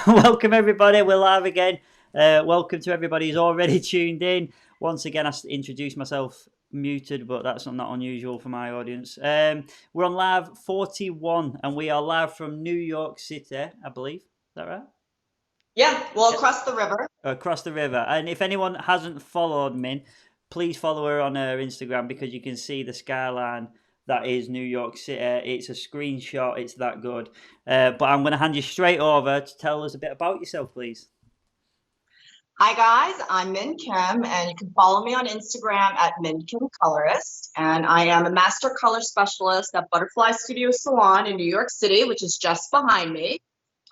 Welcome everybody. We're live again. Welcome to everybody who's already tuned in. Once again, I introduced myself muted, but that's not unusual for my audience. We're on live 41, and we are live from New York City, I believe. Is that right? Yeah, well, Yeah. across the river. Across the river. And if anyone hasn't followed Min, please follow her on her Instagram because you can see the skyline that is New York City. It's a screenshot. It's that good. But I'm going to hand you straight over to tell us a bit about yourself, please. Hi guys, I'm Min Kim, and you can follow me on Instagram at Min Kim Colorist. And I am a master color specialist at Butterfly Studio Salon in New York City, which is just behind me.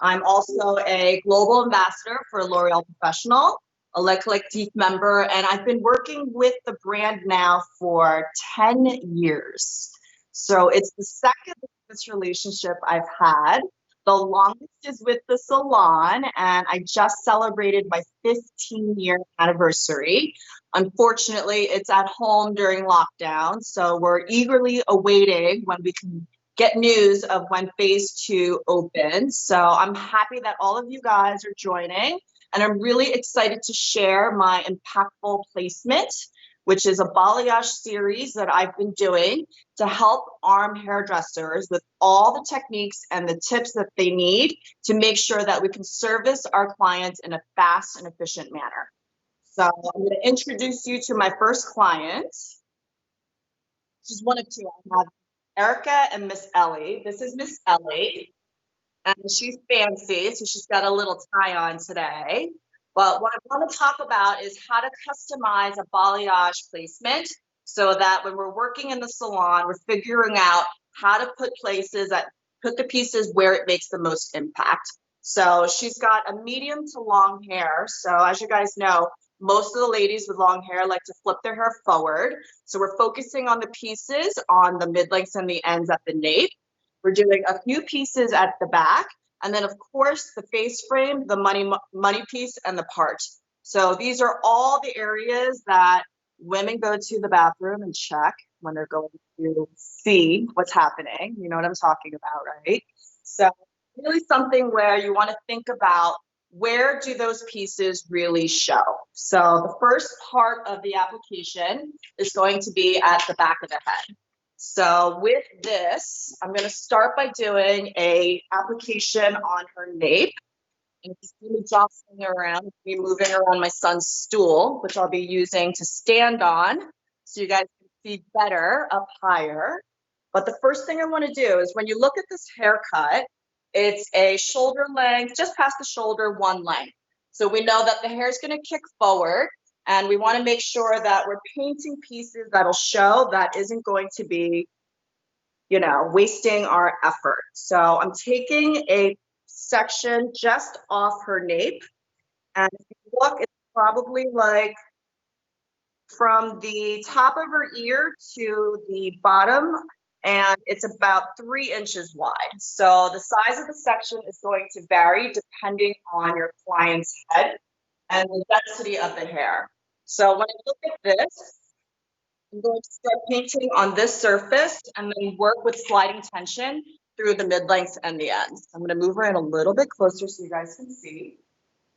I'm also a global ambassador for L'Oreal Professional, a Le Collectif member, and I've been working with the brand now for 10 years. So it's the second business relationship I've had. The longest is with the salon, and I just celebrated my 15-year anniversary. Unfortunately, it's at home during lockdown, so we're eagerly awaiting when we can get news of when phase two opens. So I'm happy that all of you guys are joining, and I'm really excited to share my impactful placement, which is a balayage series that I've been doing to help arm hairdressers with all the techniques and the tips that they need to make sure that we can service our clients in a fast and efficient manner. So I'm going to introduce you to my first client. She's one of two. I have Erica and Miss Ellie. This is Miss Ellie, and she's fancy, so she's got a little tie on today. But what I want to talk about is how to customize a balayage placement so that when we're working in the salon, we're figuring out how to put the pieces where it makes the most impact. So she's got a medium to long hair. So as you guys know, most of the ladies with long hair like to flip their hair forward. So we're focusing on the pieces on the mid lengths and the ends at the nape. We're doing a few pieces at the back, and then of course the face frame, the money piece, and the part. So these are all the areas that women go to the bathroom and check when they're going to see what's happening. You know what I'm talking about, right? So really something where you want to think about, where do those pieces really show? So the first part of the application is going to be at the back of the head. So with this, I'm going to start by doing a application on her nape. And just me jostling around, be moving around my son's stool, which I'll be using to stand on so you guys can see better up higher. But the first thing I want to do is, when you look at this haircut, it's a shoulder length, just past the shoulder, one length. So we know that the hair is going to kick forward, and we want to make sure that we're painting pieces that'll show, that isn't going to be, wasting our effort. So I'm taking a section just off her nape, and if you look, it's probably like from the top of her ear to the bottom, and it's about 3 inches wide. So the size of the section is going to vary depending on your client's head and the density of the hair. So when I look at this, I'm going to start painting on this surface and then work with sliding tension through the mid-lengths and the ends. I'm going to move her in a little bit closer so you guys can see.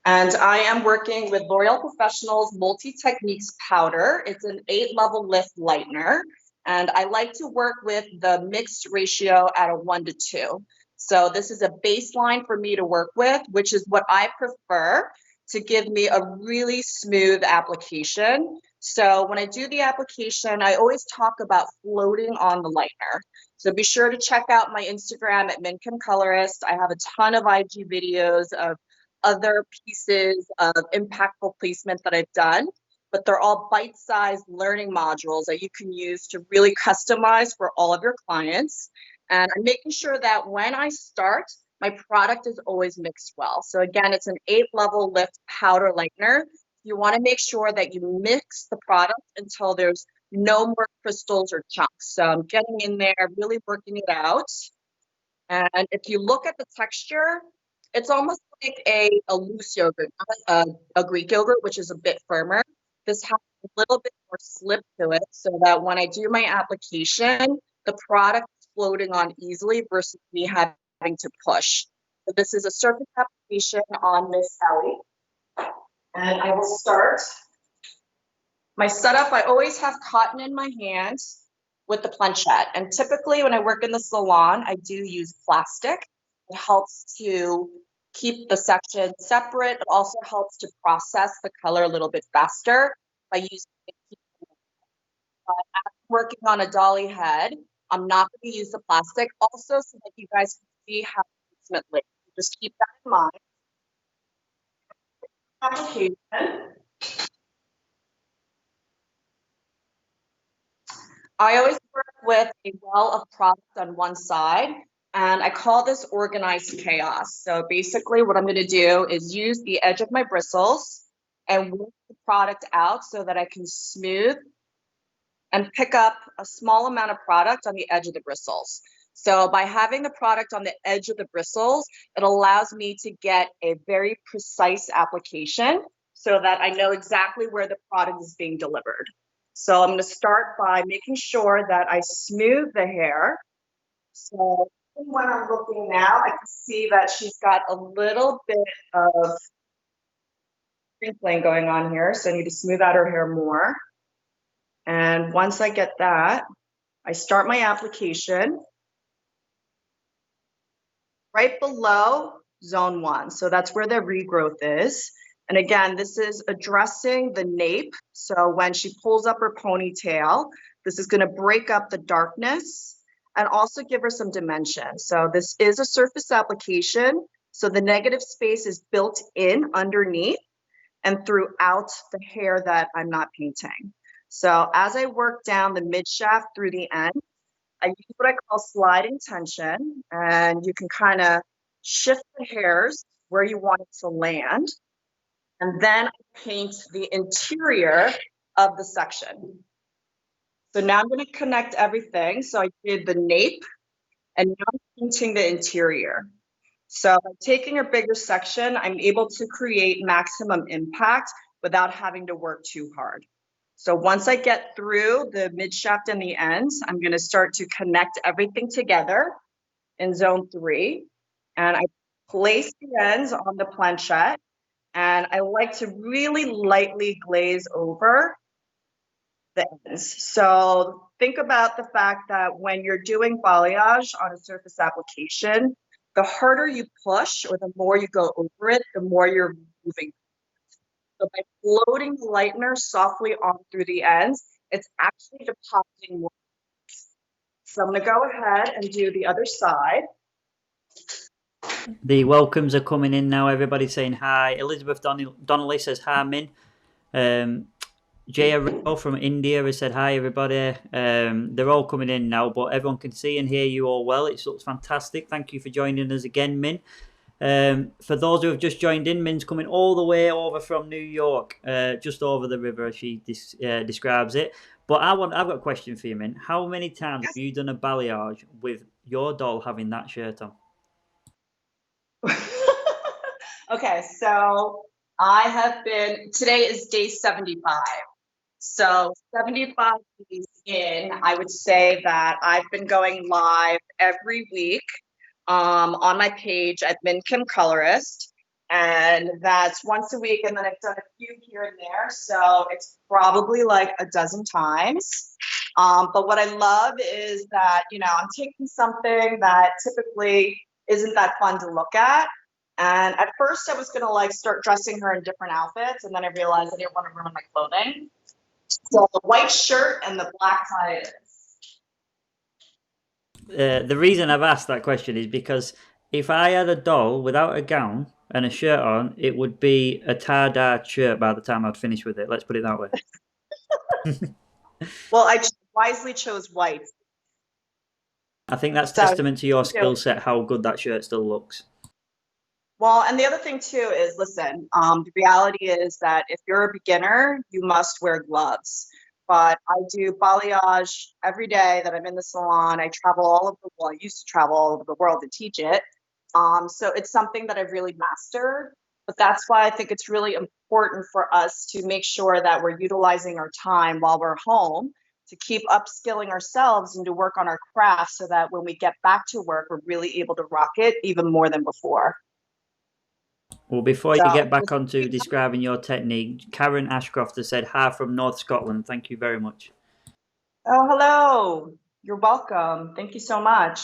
And I am working with L'Oreal Professional's Multi-Techniques powder. It's an 8-level lift lightener. And I like to work with the mixed ratio at a 1:2. So this is a baseline for me to work with, which is what I prefer to give me a really smooth application. So when I do the application, I always talk about floating on the lightener. So be sure to check out my Instagram at Min Kim Colorist. I have a ton of IG videos of other pieces of impactful placement that I've done, but they're all bite-sized learning modules that you can use to really customize for all of your clients. And I'm making sure that when I start, my product is always mixed well. So again, it's an 8-level lift powder lightener. You want to make sure that you mix the product until there's no more crystals or chunks. So I'm getting in there, really working it out. And if you look at the texture, it's almost like a loose yogurt, not a Greek yogurt, which is a bit firmer. This has a little bit more slip to it so that when I do my application, the product is floating on easily versus me having to push. So this is a surface application on Miss Ellie. And I will start. My setup, I always have cotton in my hands with the planchette. And typically when I work in the salon, I do use plastic. It helps to keep the section separate. It also helps to process the color a little bit faster by using it. But as I'm working on a dolly head, I'm not going to use the plastic also so that you guys can see how ultimately. Just keep that in mind. Application. I always work with a well of product on one side, and I call this organized chaos. So basically what I'm going to do is use the edge of my bristles and work the product out so that I can smooth and pick up a small amount of product on the edge of the bristles. So by having the product on the edge of the bristles, it allows me to get a very precise application so that I know exactly where the product is being delivered. So I'm going to start by making sure that I smooth the hair. So when I'm looking now, I can see that she's got a little bit of crinkling going on here. So I need to smooth out her hair more. And once I get that, I start my application right below zone 1. So that's where the regrowth is. And again, this is addressing the nape. So when she pulls up her ponytail, this is going to break up the darkness and also give her some dimension. So this is a surface application. So the negative space is built in underneath and throughout the hair that I'm not painting. So as I work down the mid shaft through the end, I use what I call sliding tension, and you can kind of shift the hairs where you want it to land. And then I paint the interior of the section. So now I'm going to connect everything. So I did the nape, and now I'm painting the interior. So by taking a bigger section, I'm able to create maximum impact without having to work too hard. So once I get through the mid shaft and the ends, I'm going to start to connect everything together in zone 3. And I place the ends on the planchette, and I like to really lightly glaze over the ends. So think about the fact that when you're doing balayage on a surface application, the harder you push or the more you go over it, the more you're moving. So by floating the lightener softly on through the ends, it's actually depositing more. So I'm going to go ahead and do the other side. The welcomes are coming in now. Everybody's saying hi. Elizabeth Donnelly says hi, Min. Jaya Rao from India has said hi, everybody. They're all coming in now, but everyone can see and hear you all well. It looks fantastic. Thank you for joining us again, Min. For those who have just joined in, Min's coming all the way over from New York, just over the river, as she describes it. But I've got a question for you, Min. How many times have you done a balayage with your doll having that shirt on? Okay, so I have been, today is day 75. So 75 days in, I would say that I've been going live every week on my page at Min Kim Colorist. And that's once a week. And then I've done a few here and there. So it's probably like a dozen times. But what I love is that, you know, I'm taking something that typically isn't that fun to look at. And at first I was going to like start dressing her in different outfits. And then I realized I didn't want to ruin my clothing. So the white shirt and the black tie it is. The reason I've asked that question is because if I had a doll without a gown and a shirt on, it would be a tie-dyed shirt by the time I'd finish with it. Let's put it that way. Well, I wisely chose white. I think that's testament to your skill set, how good that shirt still looks. Well, and the other thing too is, listen, the reality is that if you're a beginner, you must wear gloves. But I do balayage every day that I'm in the salon. I travel all over the world. I used to travel all over the world to teach it. So it's something that I've really mastered. But that's why I think it's really important for us to make sure that we're utilizing our time while we're home to keep upskilling ourselves and to work on our craft so that when we get back to work, we're really able to rock it even more than before. Well, before you So, get back onto describing your technique, Karen Ashcroft has said, "Hi from North Scotland." Thank you very much. oh, hello. You're welcome. Thank you so much.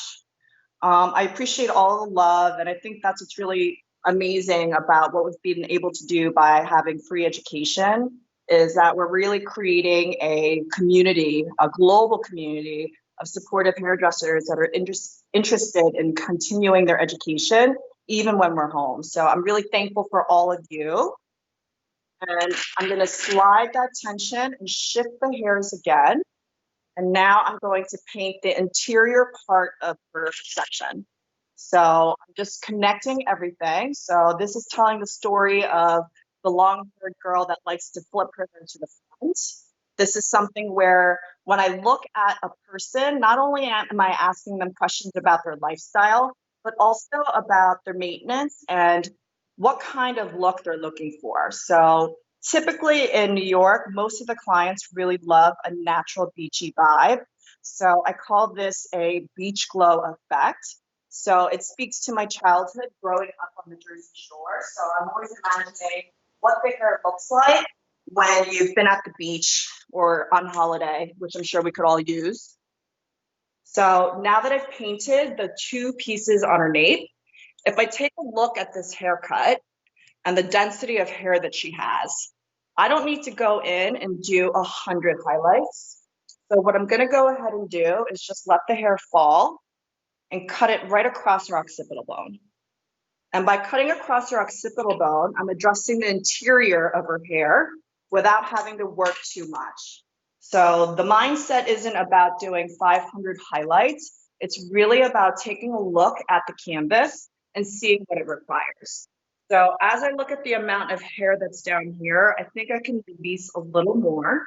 I appreciate all the love, and I think that's what's really amazing about what we've been able to do by having free education is that we're really creating a community, a global community of supportive hairdressers that are interested in continuing their education even when we're home. So I'm really thankful for all of you. And I'm going to slide that tension and shift the hairs again. And now I'm going to paint the interior part of her section. So I'm just connecting everything. So this is telling the story of the long-haired girl that likes to flip her hair to the front. This is something where when I look at a person, not only am I asking them questions about their lifestyle, but also about their maintenance and what kind of look they're looking for. So typically in New York, most of the clients really love a natural beachy vibe. So I call this a beach glow effect. So it speaks to my childhood growing up on the Jersey Shore. So I'm always imagining what the hair looks like when you've been at the beach or on holiday, which I'm sure we could all use. So now that I've painted the two pieces on her nape, if I take a look at this haircut and the density of hair that she has, I don't need to go in and do 100 highlights. So what I'm gonna go ahead and do is just let the hair fall and cut it right across her occipital bone. And by cutting across her occipital bone, I'm addressing the interior of her hair without having to work too much. So the mindset isn't about doing 500 highlights. It's really about taking a look at the canvas and seeing what it requires. So as I look at the amount of hair that's down here, I think I can release a little more.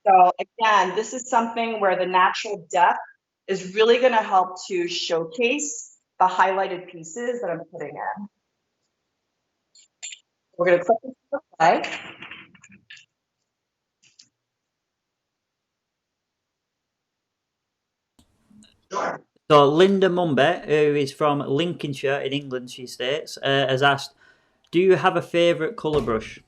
So again, this is something where the natural depth is really going to help to showcase the highlighted pieces that I'm putting in. We're going to put this to the side. Sure. So Linda Mumbe, who is from Lincolnshire in England, she states, has asked, "Do you have a favourite colour brush?"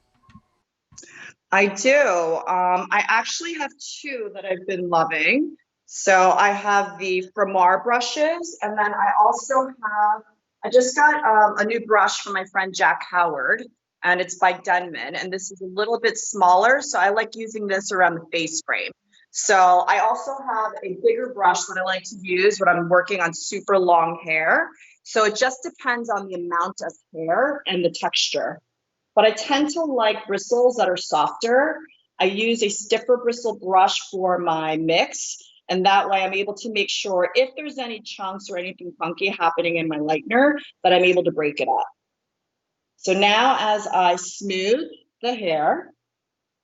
I do. I actually have two that I've been loving. So I have the Framar brushes, and then I just got a new brush from my friend Jack Howard, and it's by Denman, and this is a little bit smaller, so I like using this around the face frame. So I also have a bigger brush that I like to use when I'm working on super long hair. So it just depends on the amount of hair and the texture. But I tend to like bristles that are softer. I use a stiffer bristle brush for my mix, and that way I'm able to make sure if there's any chunks or anything funky happening in my lightener, that I'm able to break it up. So now as I smooth the hair,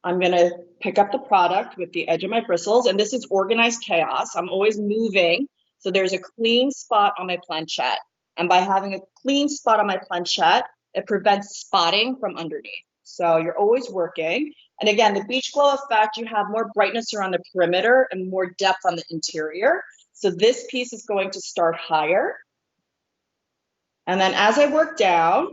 I'm gonna pick up the product with the edge of my bristles, and this is organized chaos. I'm always moving, so there's a clean spot on my planchette. And by having a clean spot on my planchette, it prevents spotting from underneath. So you're always working. And again, the beach glow effect, you have more brightness around the perimeter and more depth on the interior. So this piece is going to start higher. And then as I work down,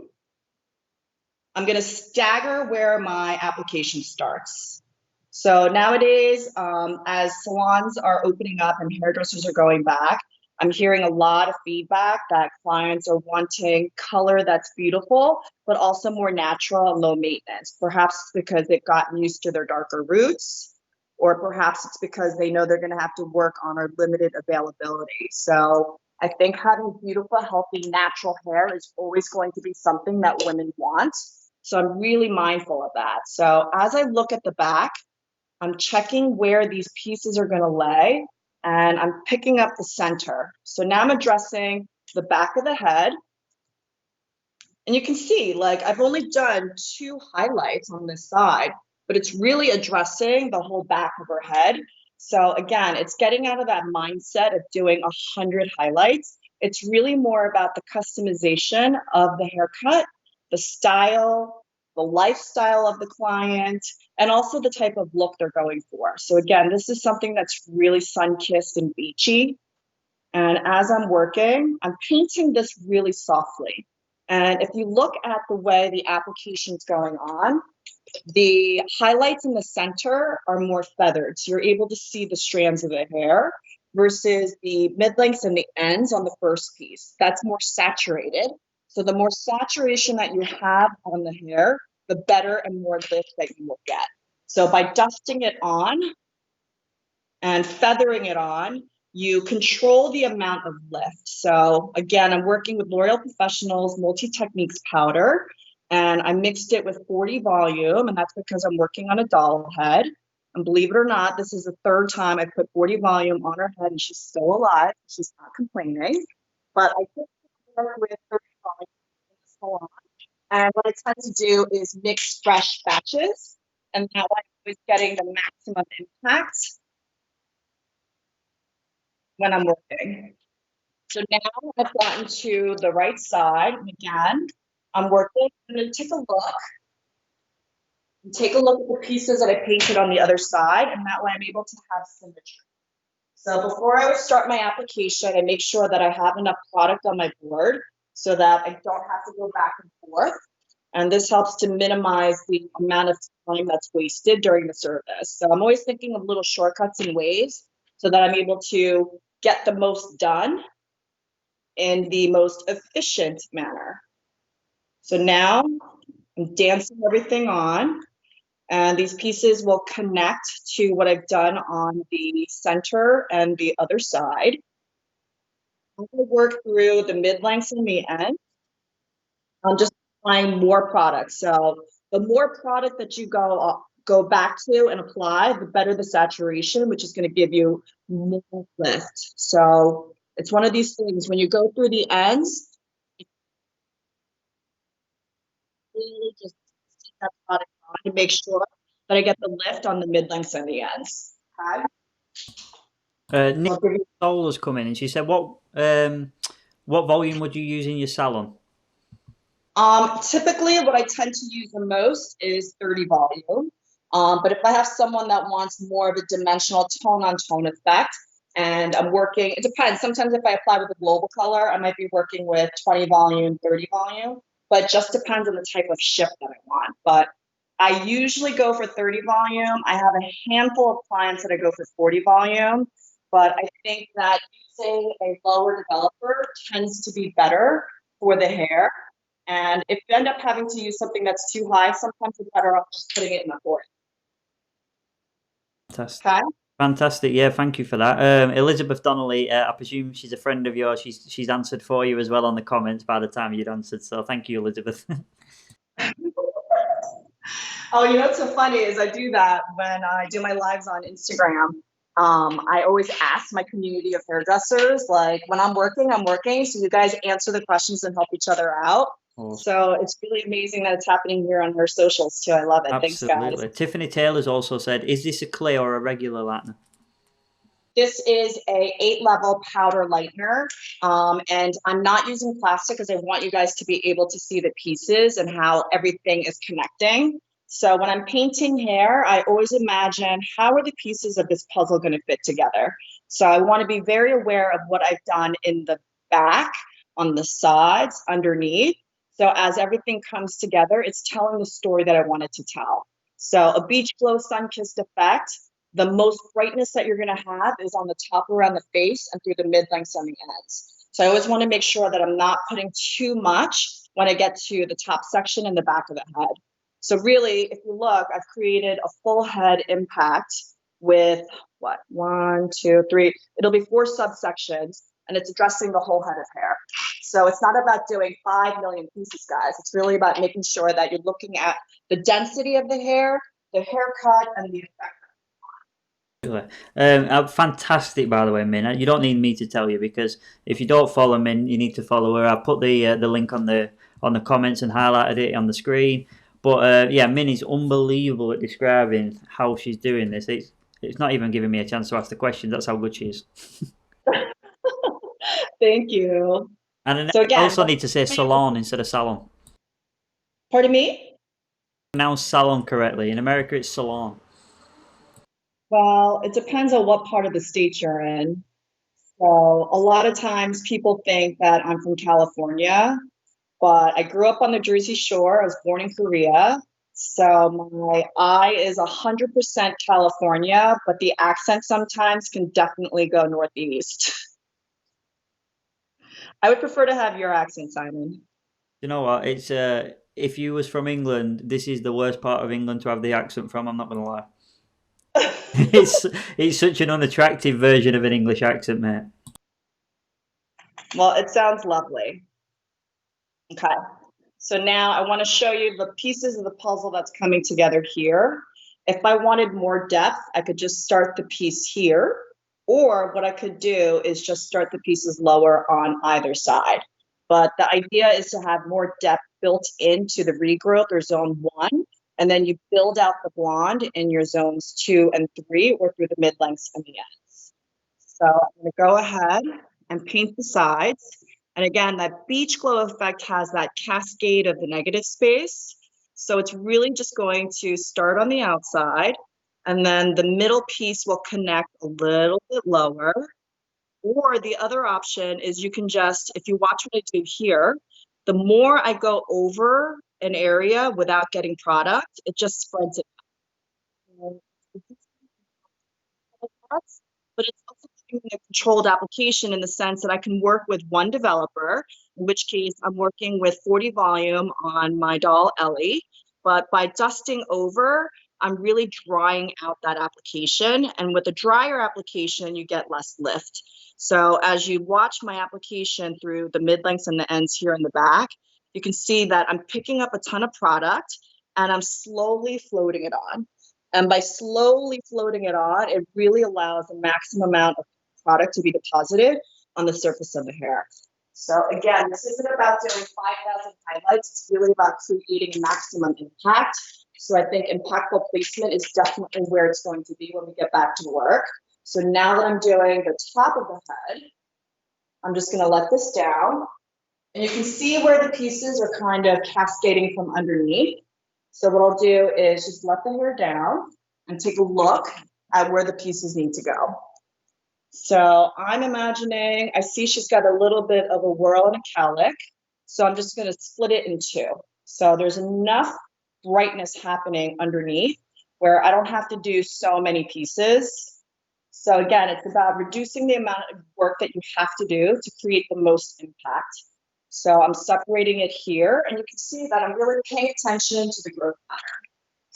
I'm going to stagger where my application starts. So nowadays, as salons are opening up and hairdressers are going back, I'm hearing a lot of feedback that clients are wanting color that's beautiful, but also more natural and low maintenance. Perhaps it's because they've gotten used to their darker roots, or perhaps it's because they know they're going to have to work on our limited availability. So I think having beautiful, healthy, natural hair is always going to be something that women want. So I'm really mindful of that. So as I look at the back, I'm checking where these pieces are going to lay, and I'm picking up the center. So now I'm addressing the back of the head. And you can see, like, I've only done 2 highlights on this side, but it's really addressing the whole back of her head. So again, it's getting out of that mindset of doing 100 highlights. It's really more about the customization of the haircut, the style, the lifestyle of the client, and also the type of look they're going for. So again, this is something that's really sun-kissed and beachy. And as I'm working, I'm painting this really softly. And if you look at the way the application's going on, the highlights in the center are more feathered. So you're able to see the strands of the hair versus the mid-lengths and the ends on the first piece. That's more saturated. So the more saturation that you have on the hair, the better and more lift that you will get. So by dusting it on and feathering it on, you control the amount of lift. So again, I'm working with L'Oreal Professional's Multi-Techniques powder, and I mixed it with 40 volume, and that's because I'm working on a doll head. And believe it or not, this is the third time I put 40 volume on her head, and she's still alive. She's not complaining. But I did work with 30 volume in the salon. And what I tend to do is mix fresh batches, and that way I was getting the maximum impact when I'm working. So now I've gotten to the right side, and again, I'm working. I'm going to take a look. Take a look at the pieces that I painted on the other side, and that way I'm able to have symmetry. So before I would start my application, I make sure that I have enough product on my board so that I don't have to go back and forth. And this helps to minimize the amount of time that's wasted during the service. So I'm always thinking of little shortcuts and ways so that I'm able to get the most done in the most efficient manner. So now I'm dancing everything on, and these pieces will connect to what I've done on the center and the other side. I'm going to work through the mid-lengths and the end. I'm just applying more product. So the more product that you go back to and apply, the better the saturation, which is going to give you more lift. So it's one of these things when you go through the ends, really just take that product on to make sure that I get the lift on the mid-lengths and the ends. Okay. Nick Soul has come in and she said, what volume would you use in your salon? Typically, what I tend to use the most is 30 volume. But if I have someone that wants more of a dimensional tone-on-tone effect, and I'm working, it depends. Sometimes if I apply with a global color, I might be working with 20 volume, 30 volume, but it just depends on the type of shift that I want. But I usually go for 30 volume. I have a handful of clients that I go for 40 volume, but I think that using a lower developer tends to be better for the hair. And if you end up having to use something that's too high, sometimes it's better off just putting it in the forehead. Fantastic. Okay. Fantastic. Yeah, thank you for that. Elizabeth Donnelly, I presume she's a friend of yours. She's answered for you as well on the comments by the time you'd answered. So thank you, Elizabeth. Oh, you know what's so funny is I do that when I do my lives on Instagram. I always ask my community of hairdressers, like when I'm working, so you guys answer the questions and help each other out. Awesome. So it's really amazing that it's happening here on her socials too. I love it. Absolutely. Thanks, guys. Tiffany Taylor's also said, is this a clay or a regular lightener? This is a 8-level powder lightener, and I'm not using plastic because I want you guys to be able to see the pieces and how everything is connecting. So when I'm painting hair, I always imagine how are the pieces of this puzzle going to fit together. So I want to be very aware of what I've done in the back, on the sides, underneath. So as everything comes together, it's telling the story that I wanted to tell. So a beach glow sun-kissed effect. The most brightness that you're going to have is on the top around the face and through the mid-lengths on the ends. So I always want to make sure that I'm not putting too much when I get to the top section and the back of the head. So really, if you look, I've created a full head impact with what? 1, 2, 3. It'll be 4 subsections, and it's addressing the whole head of hair. So it's not about doing 5 million pieces, guys. It's really about making sure that you're looking at the density of the hair, the haircut, and the effect. Fantastic, by the way, Min. You don't need me to tell you, because if you don't follow Min, you need to follow her. I put the link on the comments and highlighted it on the screen. But yeah, Min is unbelievable at describing how she's doing this. It's not even giving me a chance to ask the questions. That's how good she is. Thank you. And so again, I also need to say salon instead of salon. Pardon me? Pronounce salon correctly. In America, it's salon. Well, it depends on what part of the state you're in. So a lot of times people think that I'm from California, but I grew up on the Jersey Shore. I was born in Korea. So my I is 100% California, but the accent sometimes can definitely go Northeast. I would prefer to have your accent, Simon. You know what? It's if you was from England, this is the worst part of England to have the accent from. I'm not gonna lie. it's it's such an unattractive version of an English accent, mate. Well, it sounds lovely. Okay. So now I want to show you the pieces of the puzzle that's coming together here. If I wanted more depth, I could just start the piece here. Or what I could do is just start the pieces lower on either side. But the idea is to have more depth built into the regrowth or zone one. And then you build out the blonde in your zones 2 and 3 or through the mid lengths and the ends. So I'm going to go ahead and paint the sides. And again, that beach glow effect has that cascade of the negative space. So it's really just going to start on the outside, and then the middle piece will connect a little bit lower. Or the other option is you can just, if you watch what I do here, the more I go over an area without getting product, it just spreads it out. But it's also giving me a controlled application in the sense that I can work with one developer, in which case I'm working with 40 volume on my doll Ellie. But by dusting over, I'm really drying out that application. And with a drier application, you get less lift. So as you watch my application through the mid lengths and the ends here in the back, you can see that I'm picking up a ton of product and I'm slowly floating it on. And by slowly floating it on, it really allows the maximum amount of product to be deposited on the surface of the hair. So again, this isn't about doing 5,000 highlights. It's really about creating a maximum impact. So I think impactful placement is definitely where it's going to be when we get back to work. So now that I'm doing the top of the head, I'm just going to let this down. And you can see where the pieces are kind of cascading from underneath. So what I'll do is just let the hair down and take a look at where the pieces need to go. So I'm imagining, I see she's got a little bit of a whirl and a cowlick. So I'm just going to split it in two. So there's enough brightness happening underneath where I don't have to do so many pieces. So again, it's about reducing the amount of work that you have to do to create the most impact. So I'm separating it here, and you can see that I'm really paying attention to the growth pattern.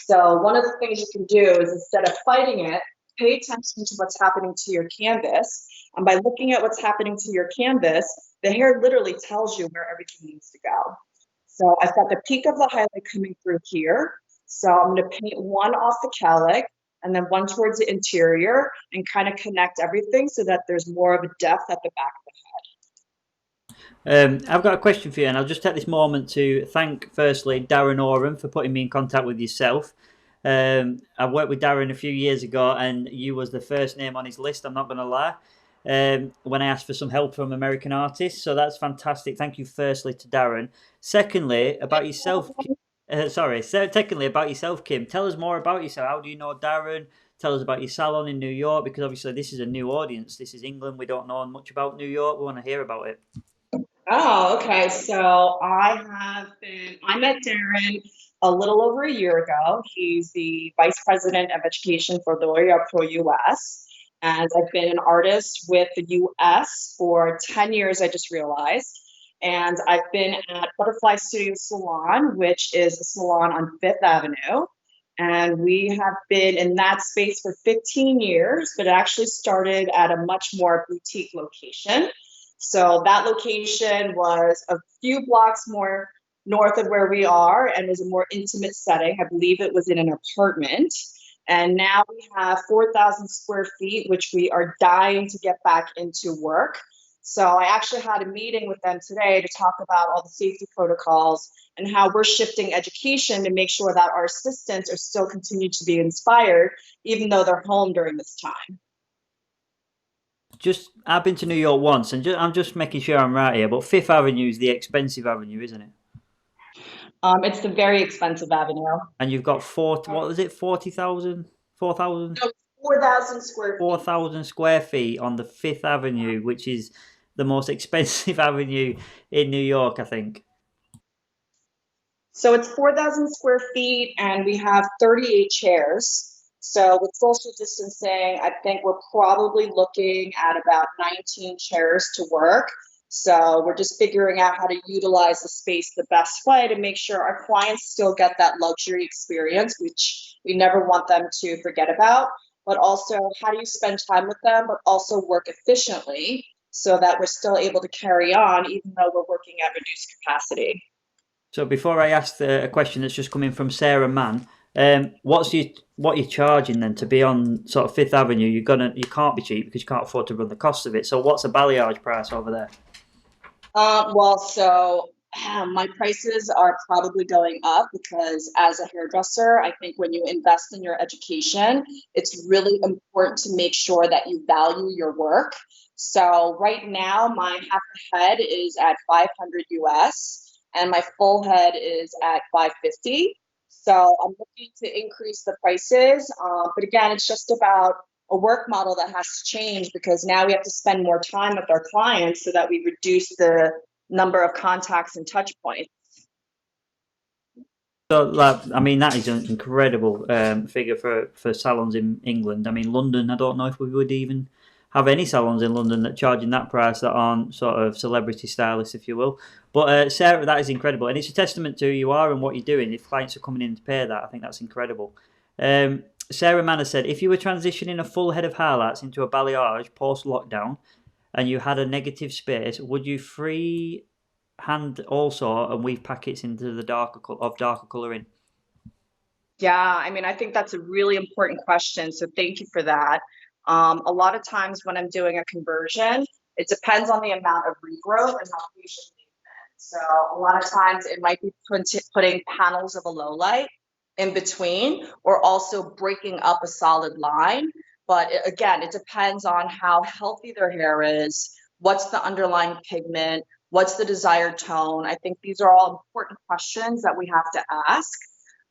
So one of the things you can do is, instead of fighting it, pay attention to what's happening to your canvas. And by looking at what's happening to your canvas, the hair literally tells you where everything needs to go. So I've got the peak of the highlight coming through here. So I'm going to paint one off the cowlick and then one towards the interior and kind of connect everything so that there's more of a depth at the back of the head. I've got a question for you, and I'll just take this moment to thank, firstly, Darren Oram for putting me in contact with yourself. I worked with Darren a few years ago, and you was the first name on his list. I'm not going to lie. When I asked for some help from American artists, so that's fantastic. Thank you, firstly, to Darren. Secondly, about yourself. Secondly, about yourself, Kim. Tell us more about yourself. How do you know Darren? Tell us about your salon in New York, because obviously this is a new audience. This is England. We don't know much about New York. We want to hear about it. Oh, okay. So I met Darren a little over a year ago. He's the Vice President of Education for L'Oreal Pro US. And I've been an artist with the US for 10 years, I just realized. And I've been at Butterfly Studio Salon, which is a salon on Fifth Avenue. And we have been in that space for 15 years, but it actually started at a much more boutique location. So that location was a few blocks more north of where we are and was a more intimate setting. I believe it was in an apartment. And now we have 4,000 square feet, which we are dying to get back into work. So I actually had a meeting with them today to talk about all the safety protocols and how we're shifting education to make sure that our assistants are still continue to be inspired, even though they're home during this time. Just I've been to New York once, and I'm just making sure I'm right here. But Fifth Avenue is the expensive avenue, isn't it? It's the very expensive avenue. And you've got what was it, 40,000, 4,000, No, 4,000 square four feet. thousand square feet on the Fifth Avenue, which is the most expensive avenue in New York, I think. So it's 4,000 square feet, and we have 38 chairs. So with social distancing, I think we're probably looking at about 19 chairs to work. So we're just figuring out how to utilize the space the best way to make sure our clients still get that luxury experience, which we never want them to forget about. But also, how do you spend time with them, but also work efficiently so that we're still able to carry on, even though we're working at reduced capacity? So before I ask a question that's just coming from Sarah Mann, what you're charging then to be on sort of Fifth Avenue? You can't be cheap because you can't afford to run the costs of it. So what's a balayage price over there? My prices are probably going up because as a hairdresser, I think when you invest in your education, it's really important to make sure that you value your work. So right now, my half a head is at 500 US and my full head is at 550. So I'm looking to increase the prices. But again, it's just about a work model that has to change because now we have to spend more time with our clients so that we reduce the number of contacts and touch points. So, like, I mean, that is an incredible figure for salons in England. I mean, London, I don't know if we would even have any salons in London that charging that price that aren't sort of celebrity stylists, if you will. But Sarah, that is incredible, and it's a testament to who you are and what you're doing. If clients are coming in to pay that, I think that's incredible. Sarah Manor said, if you were transitioning a full head of highlights into a balayage post lockdown, and you had a negative space, would you free hand also and weave packets into the darker colouring? Yeah, I mean, I think that's a really important question. So thank you for that. A lot of times when I'm doing a conversion, it depends on the amount of regrowth and how patient they've been. So a lot of times it might be putting panels of a low light in between or also breaking up a solid line. But again, it depends on how healthy their hair is, what's the underlying pigment, what's the desired tone. I think these are all important questions that we have to ask.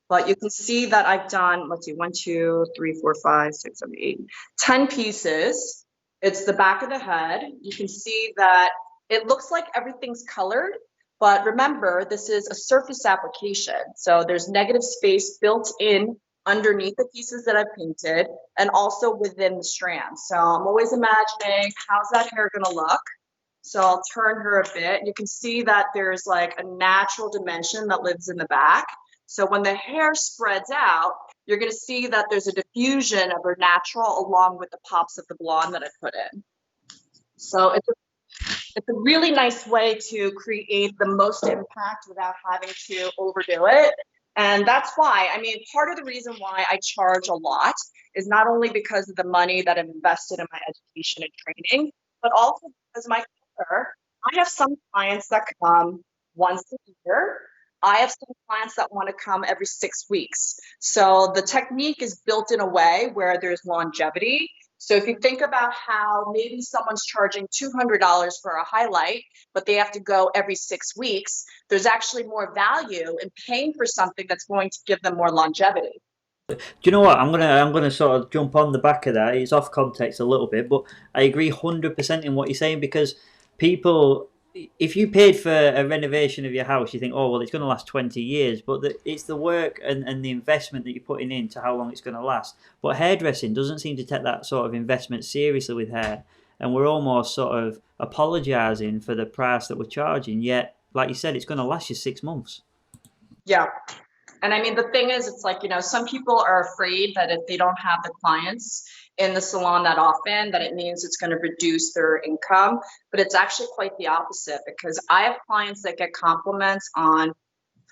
But you can see that I've done, let's see, 1, 2, 3, 4, 5, 6, 7, 8, 10 pieces. It's the back of the head. You can see that it looks like everything's colored, but remember, this is a surface application. So there's negative space built in underneath the pieces that I've painted and also within the strands. So I'm always imagining how's that hair gonna look? So I'll turn her a bit. You can see that there's like a natural dimension that lives in the back. So when the hair spreads out, you're going to see that there's a diffusion of her natural along with the pops of the blonde that I put in. So it's a really nice way to create the most impact without having to overdo it. And that's why, I mean, part of the reason why I charge a lot is not only because of the money that I've invested in my education and training, but also because my color, I have some clients that come once a year. I have some clients that want to come every 6 weeks. So the technique is built in a way where there's longevity. So if you think about how maybe someone's charging $200 for a highlight, but they have to go every 6 weeks, there's actually more value in paying for something that's going to give them more longevity. Do you know what? I'm gonna sort of jump on the back of that. It's off context a little bit, but I agree 100% in what you're saying because people, if you paid for a renovation of your house, you think, oh well, it's going to last 20 years, but it's the work and the investment that you're putting into how long it's going to last. But hairdressing doesn't seem to take that sort of investment seriously with hair, and we're almost sort of apologising for the price that we're charging. Yet, like you said, it's going to last you 6 months. Yeah. And I mean, the thing is, it's like, some people are afraid that if they don't have the clients in the salon that often, that it means it's going to reduce their income. But it's actually quite the opposite because I have clients that get compliments on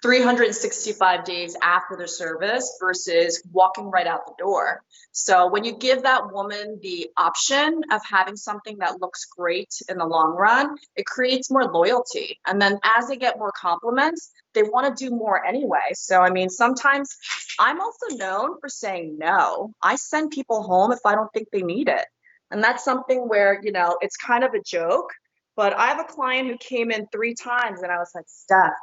365 days after their service versus walking right out the door. So when you give that woman the option of having something that looks great in the long run, it creates more loyalty. And then as they get more compliments, they want to do more anyway. So, I mean, sometimes I'm also known for saying no. I send people home if I don't think they need it. And that's something where, it's kind of a joke. But I have a client who came in 3 times and I was like, Steph,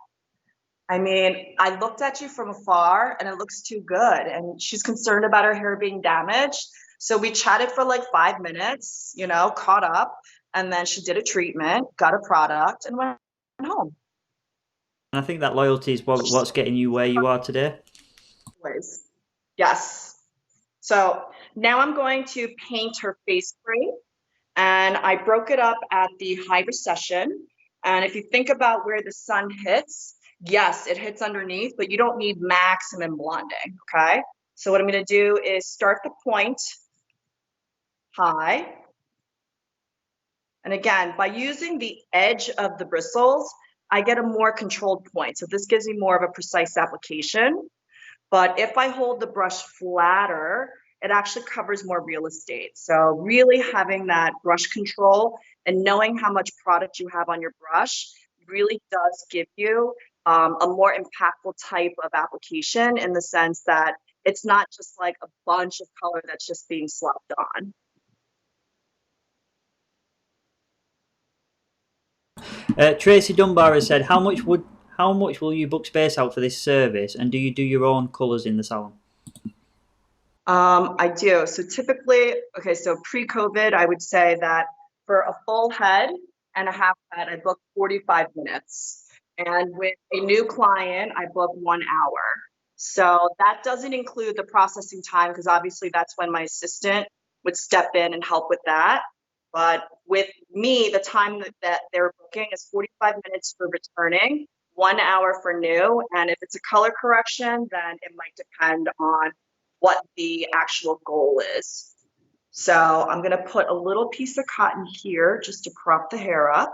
I mean, I looked at you from afar and it looks too good. And she's concerned about her hair being damaged. So we chatted for like 5 minutes, caught up. And then she did a treatment, got a product, and went home. And I think that loyalty is what's getting you where you are today. Anyways, yes. So now I'm going to paint her face frame. And I broke it up at the high recession. And if you think about where the sun hits, yes, it hits underneath, but you don't need maximum blending, okay? So what I'm gonna do is start the point high. And again, by using the edge of the bristles, I get a more controlled point. So this gives me more of a precise application. But if I hold the brush flatter, it actually covers more real estate. So really having that brush control and knowing how much product you have on your brush really does give you a more impactful type of application, in the sense that it's not just like a bunch of color that's just being slapped on. Tracy Dunbar has said, how much will you book space out for this service, and do you do your own colours in the salon? I do. So typically, okay, so pre-COVID, I would say that for a full head and a half head, I book 45 minutes. And with a new client, I book 1 hour. So that doesn't include the processing time, because obviously that's when my assistant would step in and help with that. But with me, the time that they're booking is 45 minutes for returning, 1 hour for new. And if it's a color correction, then it might depend on what the actual goal is. So I'm going to put a little piece of cotton here just to prop the hair up.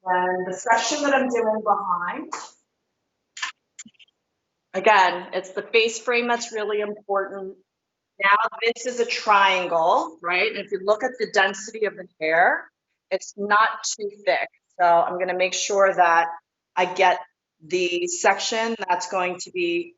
And then the section that I'm doing behind, again, it's the face frame that's really important. Now this is a triangle, right? And if you look at the density of the hair, it's not too thick. So I'm going to make sure that I get the section that's going to be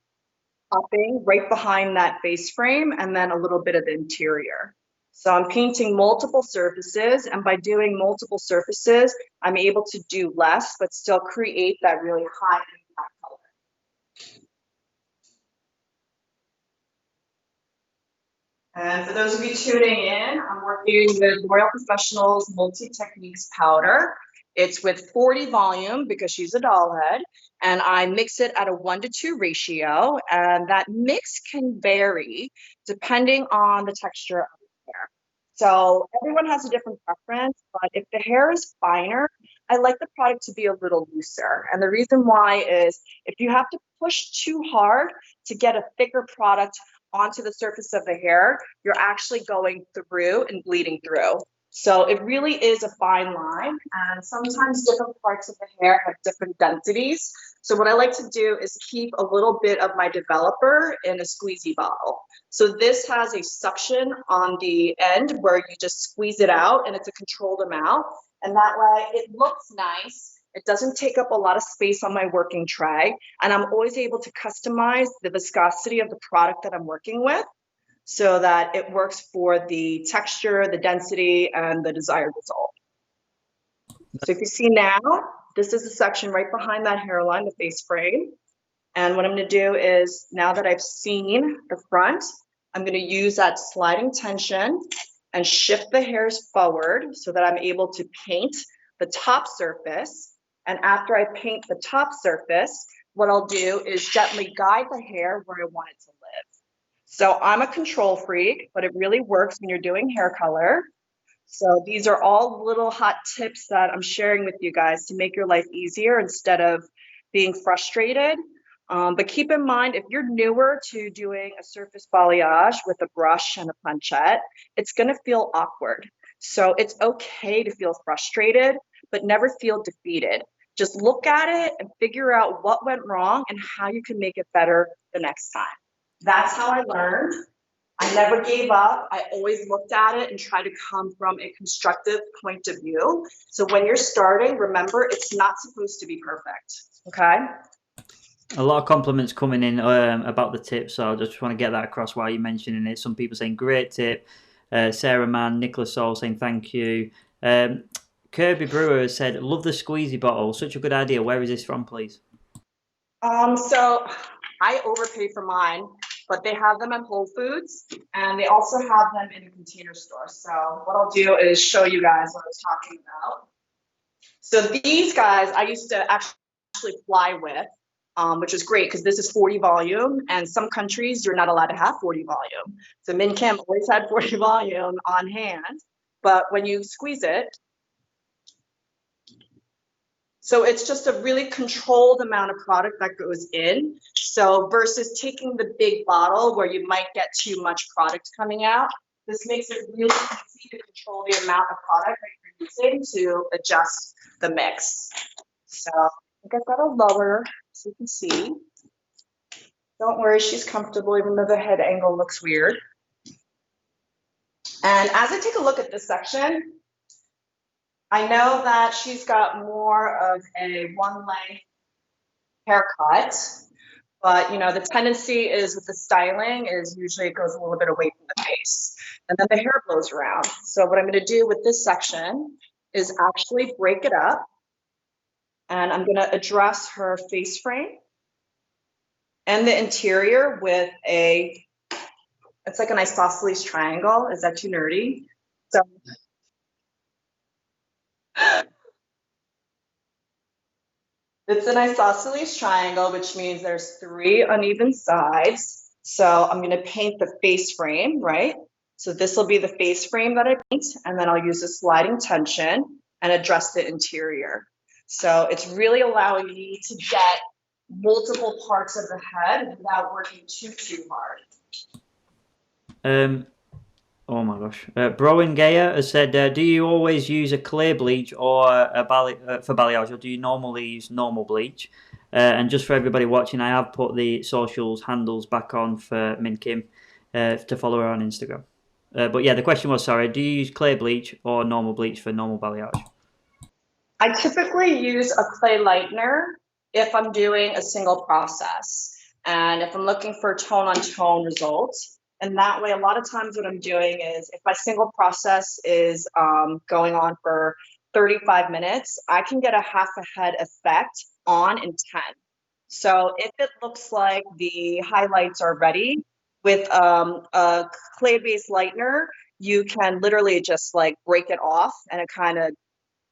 popping right behind that face frame, and then a little bit of the interior. So I'm painting multiple surfaces, and by doing multiple surfaces, I'm able to do less, but still create that really high impact color. And for those of you tuning in, I'm working with L'Oreal Professional's Multi-Techniques powder. It's with 40 volume because she's a doll head, and I mix it at a 1:2 ratio, and that mix can vary depending on the texture of the hair. So everyone has a different preference, but if the hair is finer, I like the product to be a little looser. And the reason why is if you have to push too hard to get a thicker product onto the surface of the hair, you're actually going through and bleeding through. So it really is a fine line, and sometimes different parts of the hair have different densities. So what I like to do is keep a little bit of my developer in a squeezy bottle. So this has a suction on the end where you just squeeze it out, and it's a controlled amount. And that way it looks nice. It doesn't take up a lot of space on my working tray, and I'm always able to customize the viscosity of the product that I'm working with, so that it works for the texture, the density, and the desired result. So if you see now, this is the section right behind that hairline, the face frame. And what I'm going to do is, now that I've seen the front, I'm going to use that sliding tension and shift the hairs forward so that I'm able to paint the top surface. And after I paint the top surface, what I'll do is gently guide the hair where I want it to live. So I'm a control freak, but it really works when you're doing hair color. So these are all little hot tips that I'm sharing with you guys to make your life easier instead of being frustrated. But keep in mind, if you're newer to doing a surface balayage with a brush and a planchette, it's going to feel awkward. So it's okay to feel frustrated, but never feel defeated. Just look at it and figure out what went wrong and how you can make it better the next time. That's how I learned. I never gave up. I always looked at it and tried to come from a constructive point of view. So when you're starting, remember, it's not supposed to be perfect. Okay. A lot of compliments coming in about the tip, so I just want to get that across while you're mentioning it. Some people saying great tip. Sarah Mann, Nicholas Saul saying thank you. Kirby Brewer has said, love the squeezy bottle. Such a good idea. Where is this from, please? So I overpay for mine, but they have them at Whole Foods and they also have them in a container store. So what I'll do is show you guys what I was talking about. So these guys I used to actually fly with, which is great because this is 40 volume and some countries you're not allowed to have 40 volume. So Min Kim always had 40 volume on hand, but when you squeeze it, so it's just a really controlled amount of product that goes in. So versus taking the big bottle where you might get too much product coming out, this makes it really easy to control the amount of product that you're using to adjust the mix. So I think I've got to lower so you can see. Don't worry, she's comfortable even though the head angle looks weird. And as I take a look at this section, I know that she's got more of a one length haircut, but you know, the tendency is with the styling is usually it goes a little bit away from the face and then the hair blows around. So what I'm going to do with this section is actually break it up and I'm going to address her face frame and the interior with it's like an isosceles triangle. Is that too nerdy? So it's an isosceles triangle, which means there's 3 uneven sides. So I'm going to paint the face frame, right? So this will be the face frame that I paint, and then I'll use a sliding tension and address the interior. So it's really allowing me to get multiple parts of the head without working too hard. Oh my gosh. Browen Gaia has said, do you always use a clear bleach or for balayage, or do you normally use normal bleach? And just for everybody watching, I have put the socials handles back on for Min Kim to follow her on Instagram. But yeah, the question was, sorry, do you use clear bleach or normal bleach for normal balayage? I typically use a clay lightener if I'm doing a single process and if I'm looking for tone on tone results. And that way, a lot of times what I'm doing is if my single process is going on for 35 minutes, I can get a half a head effect on in 10. So if it looks like the highlights are ready with a clay-based lightener, you can literally just like break it off and it kind of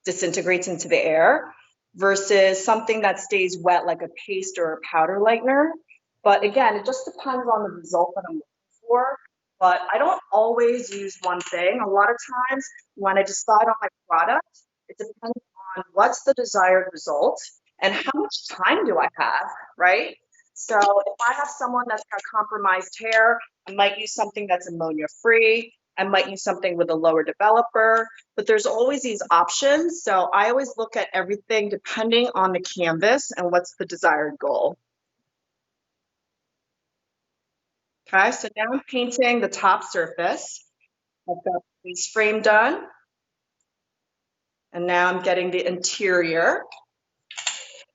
disintegrates into the air versus something that stays wet like a paste or a powder lightener. But again, it just depends on the result that I'm looking for. But I don't always use one thing. A lot of times when I decide on my product, it depends on what's the desired result and how much time do I have, right? So if I have someone that's got compromised hair, I might use something that's ammonia free. I might use something with a lower developer, but there's always these options. So I always look at everything depending on the canvas and what's the desired goal. Okay, so now I'm painting the top surface. I've got the face frame done. And now I'm getting the interior.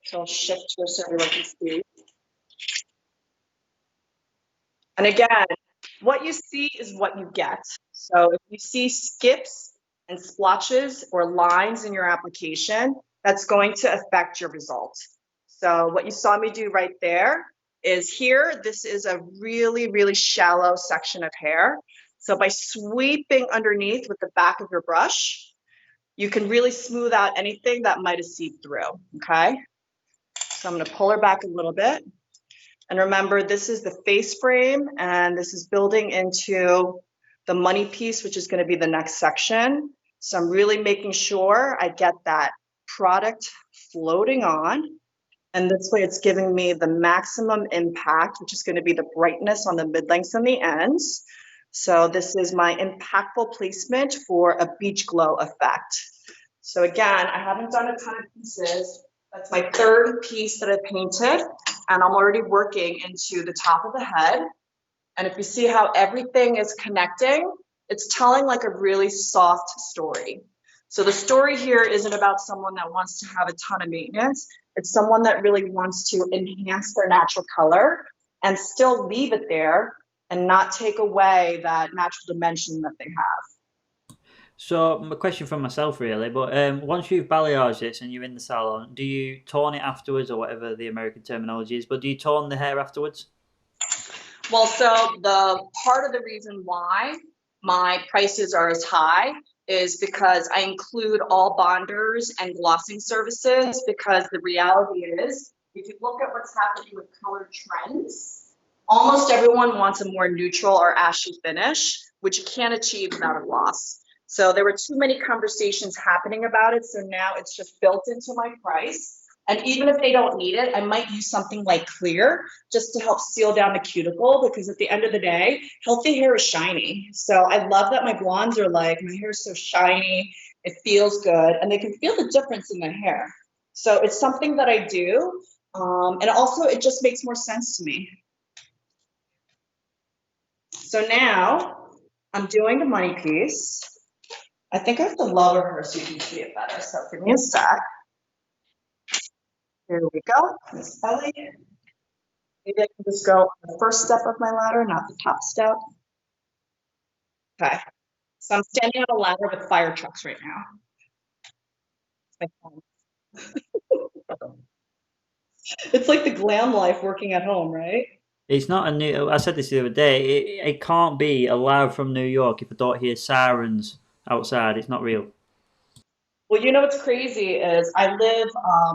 So I'll shift her so everyone can see. And again, what you see is what you get. So if you see skips and splotches or lines in your application, that's going to affect your result. So what you saw me do right there is here, this is a really, really shallow section of hair. So by sweeping underneath with the back of your brush, you can really smooth out anything that might have seeped through, okay? So I'm gonna pull her back a little bit. And remember, this is the face frame and this is building into the money piece, which is gonna be the next section. So I'm really making sure I get that product floating on. And this way it's giving me the maximum impact, which is gonna be the brightness on the mid-lengths and the ends. So this is my impactful placement for a beach glow effect. So again, I haven't done a ton of pieces. That's my 3rd piece that I painted, and I'm already working into the top of the head. And if you see how everything is connecting, it's telling like a really soft story. So the story here isn't about someone that wants to have a ton of maintenance. It's someone that really wants to enhance their natural color and still leave it there and not take away that natural dimension that they have. So, my question from myself, really, but once you've balayaged this and you're in the salon, do you tone it afterwards, or whatever the American terminology is? But do you tone the hair afterwards? Well, so the part of the reason why my prices are as high is because I include all bonders and glossing services, because the reality is, if you look at what's happening with color trends, almost everyone wants a more neutral or ashy finish, which you can't achieve without a gloss. So there were too many conversations happening about it, so now it's just built into my price. And even if they don't need it, I might use something like clear just to help seal down the cuticle, because at the end of the day, healthy hair is shiny. So I love that my blondes are like, my hair is so shiny, it feels good, and they can feel the difference in their hair. So it's something that I do. And also it just makes more sense to me. So now I'm doing the money piece. I think I have to lower her so you can see it better. So give me a sec. Here we go, Miss Ellie. Maybe I can just go on the first step of my ladder, not the top step. Okay. So I'm standing on a ladder with fire trucks right now. It's like the glam life working at home, right? It's not a new. I said this the other day. It can't be alive from New York if I don't hear sirens outside. It's not real. Well, you know what's crazy is I live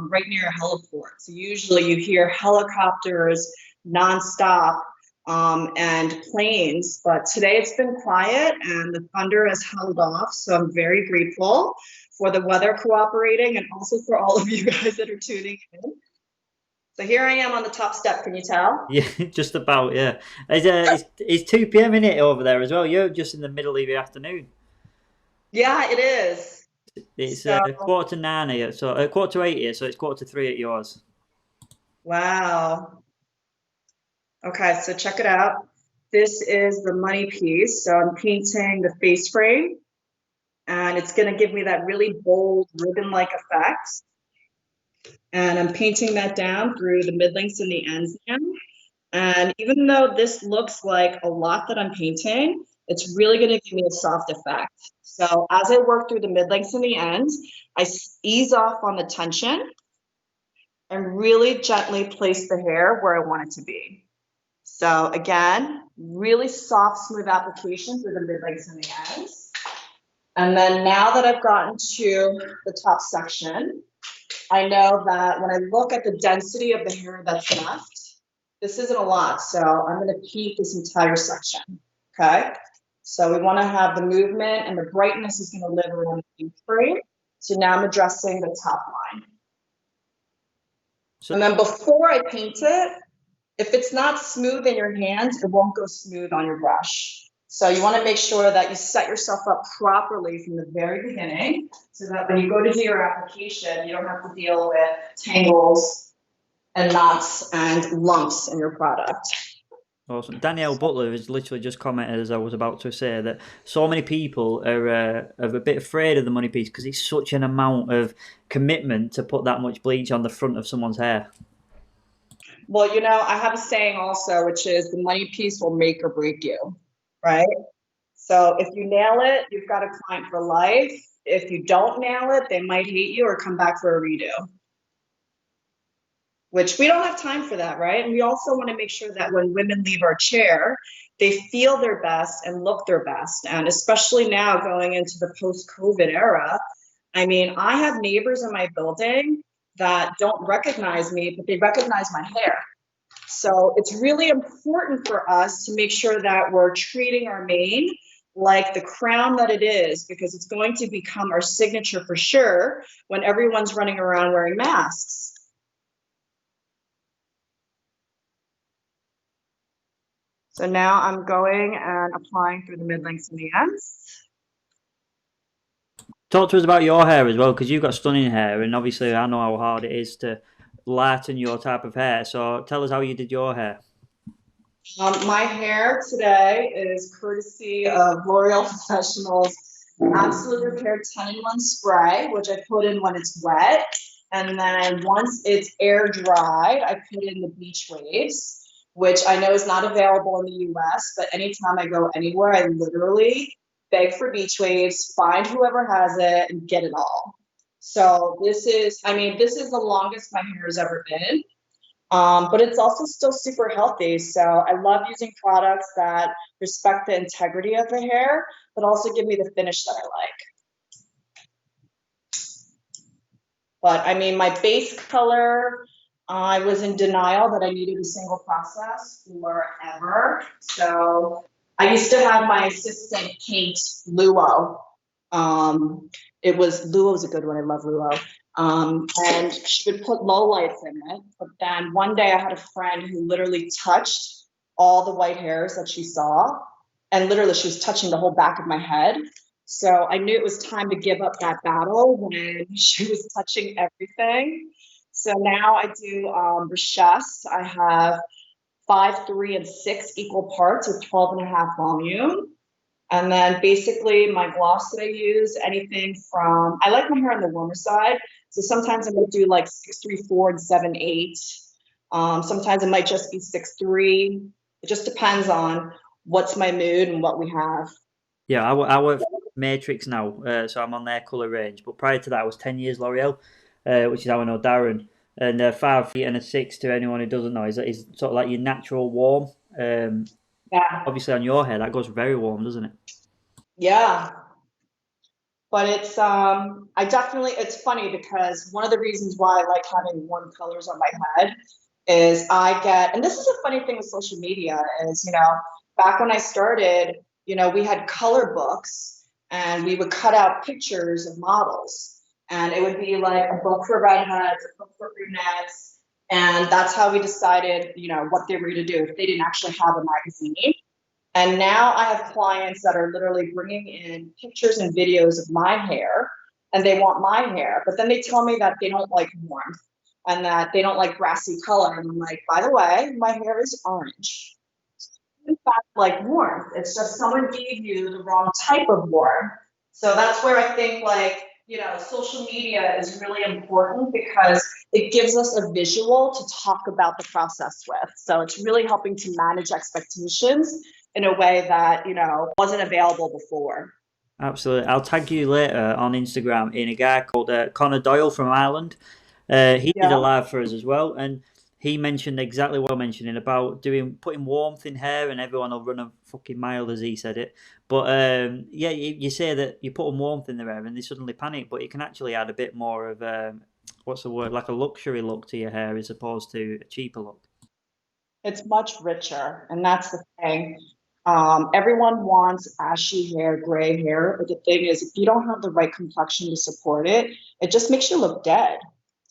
right near a heliport. So usually you hear helicopters nonstop and planes, but today it's been quiet and the thunder has held off. So I'm very grateful for the weather cooperating, and also for all of you guys that are tuning in. So here I am on the top step. Can you tell? Yeah, just about. Yeah, it's 2 p.m. in it over there as well. You're just in the middle of the afternoon. Yeah, it is. It's So, 9:15 here, so 8:15 here, so it's 2:45 at yours. wow. Okay, so check it out. This is the money piece. So I'm painting the face frame, and it's going to give me that really bold ribbon-like effect. And I'm painting that down through the mid lengths and the ends now. And even though this looks like a lot that I'm painting, it's really going to give me a soft effect. So as I work through the mid lengths and the ends, I ease off on the tension and really gently place the hair where I want it to be. So again, really soft, smooth application through the mid lengths and the ends. And then now that I've gotten to the top section, I know that when I look at the density of the hair that's left, this isn't a lot. So I'm going to paint this entire section. Okay. So we want to have the movement, and the brightness is going to live around the paint frame. So now I'm addressing the top line. So And then before I paint it, if it's not smooth in your hands, it won't go smooth on your brush. So you want to make sure that you set yourself up properly from the very beginning, so that when you go to do your application, you don't have to deal with tangles and knots and lumps in your product. awesome. Danielle Butler has literally just commented, as I was about to say, that so many people are a bit afraid of the money piece because it's such an amount of commitment to put that much bleach on the front of someone's hair. Well, you know, I have a saying also, which is the money piece will make or break you, right? So if you nail it, you've got a client for life. If you don't nail it, they might hate you or come back for a redo, which we don't have time for that, right? And we also want to make sure that when women leave our chair, they feel their best and look their best. And especially now going into the post-COVID era, I mean, I have neighbors in my building that don't recognize me, but they recognize my hair. So it's really important for us to make sure that we're treating our mane like the crown that it is, because it's going to become our signature for sure when everyone's running around wearing masks. So now I'm going and applying through the mid lengths and the ends. Talk to us about your hair as well, because you've got stunning hair, and obviously I know how hard it is to lighten your type of hair. So tell us how you did your hair. My hair today is courtesy of L'Oreal Professionals Absolute Repair 10-in-1 spray, which I put in when it's wet. And then once it's air dried, I put in the beach waves, which I know is not available in the US, but anytime I go anywhere, I literally beg for beach waves, find whoever has it, and get it all. So this is, I mean, this is the longest my hair has ever been. But it's also still super healthy. So I love using products that respect the integrity of the hair, but also give me the finish that I like. But I mean, my base color, I was in denial that I needed a single process forever. So I used to have my assistant paint Luo. Luo is a good one. I love Luo. And she would put low lights in it. But then one day I had a friend who literally touched all the white hairs that she saw. And literally she was touching the whole back of my head. So I knew it was time to give up that battle when she was touching everything. So now I do Richesse. I have 5, 3, and 6 equal parts with 12.5 volume. And then basically my gloss that I use, anything from, I like my hair on the warmer side. So sometimes I'm gonna do like 634 and 78. Sometimes it might just be 63. It just depends on what's my mood and what we have. Yeah, I work for Matrix now, so I'm on their colour range. But prior to that, I was 10 years L'Oreal, which is how I know Darren. And 5 feet and a 6, to anyone who doesn't know, is sort of like your natural warm. Yeah. Obviously, on your hair, that goes very warm, doesn't it? Yeah. But it's I definitely, it's funny because one of the reasons why I like having warm colors on my head is I get, and this is a funny thing with social media is, you know, back when I started, you know, we had color books and we would cut out pictures of models and it would be like a book for redheads, a book for brunettes, and that's how we decided, you know, what they were going to do if they didn't actually have a magazine. And now I have clients that are literally bringing in pictures and videos of my hair and they want my hair, but then they tell me that they don't like warmth and that they don't like grassy color. And I'm like, by the way, my hair is orange. In fact, like warmth, it's just someone gave you the wrong type of warmth. So that's where I think like, you know, social media is really important because it gives us a visual to talk about the process with. So it's really helping to manage expectations in a way that, you know, wasn't available before. Absolutely. I'll tag you later on Instagram in a guy called Connor Doyle from Ireland. He did Yeah. a live for us as well, and he mentioned exactly what I'm mentioning about putting warmth in hair, and everyone will run a fucking mile, as he said it. But yeah, you say that you put warmth in their hair, and they suddenly panic, but you can actually add a bit more of what's the word, like a luxury look to your hair as opposed to a cheaper look. It's much richer, and that's the thing. Everyone wants ashy hair, gray hair, but the thing is, if you don't have the right complexion to support it, it just makes you look dead.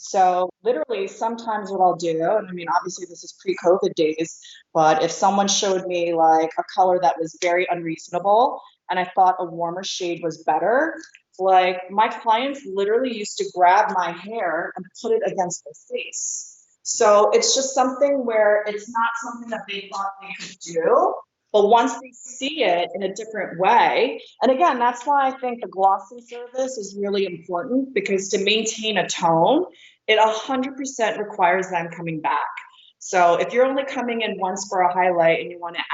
So literally, sometimes what I'll do, and I mean, obviously this is pre-COVID days, but if someone showed me like a color that was very unreasonable and I thought a warmer shade was better, like my clients literally used to grab my hair and put it against their face. So it's just something where it's not something that they thought they could do. But once they see it in a different way, and again, that's why I think the glossing service is really important because to maintain a tone, it 100% requires them coming back. So if you're only coming in once for a highlight and you want an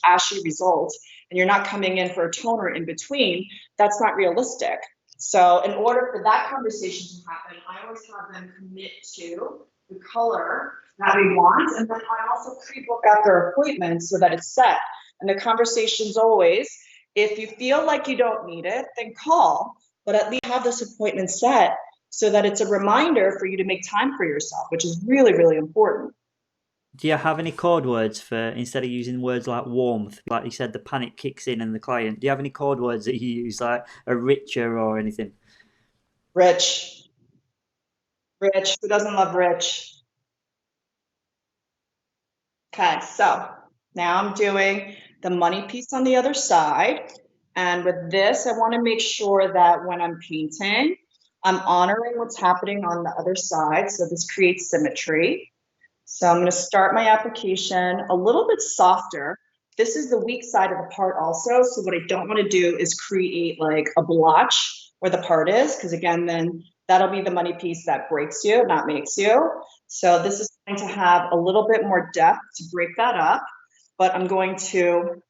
ashy result, and you're not coming in for a toner in between, that's not realistic. So in order for that conversation to happen, I always have them commit to the color that we want. And then I also pre-book out their appointments so that it's set. And the conversation's always, if you feel like you don't need it, then call, but at least have this appointment set so that it's a reminder for you to make time for yourself, which is really, really important. Do you have any code words for, instead of using words like warmth, like you said, the panic kicks in and the client? Do you have any code words that you use, like a richer or anything? Rich, rich, who doesn't love rich? Okay, so now I'm doing the money piece on the other side. And with this, I want to make sure that when I'm painting, I'm honoring what's happening on the other side. So this creates symmetry. So I'm going to start my application a little bit softer. This is the weak side of the part also. So what I don't want to do is create like a blotch where the part is, because again, then that'll be the money piece that breaks you, not makes you. So this is going to have a little bit more depth to break that up, but I'm going to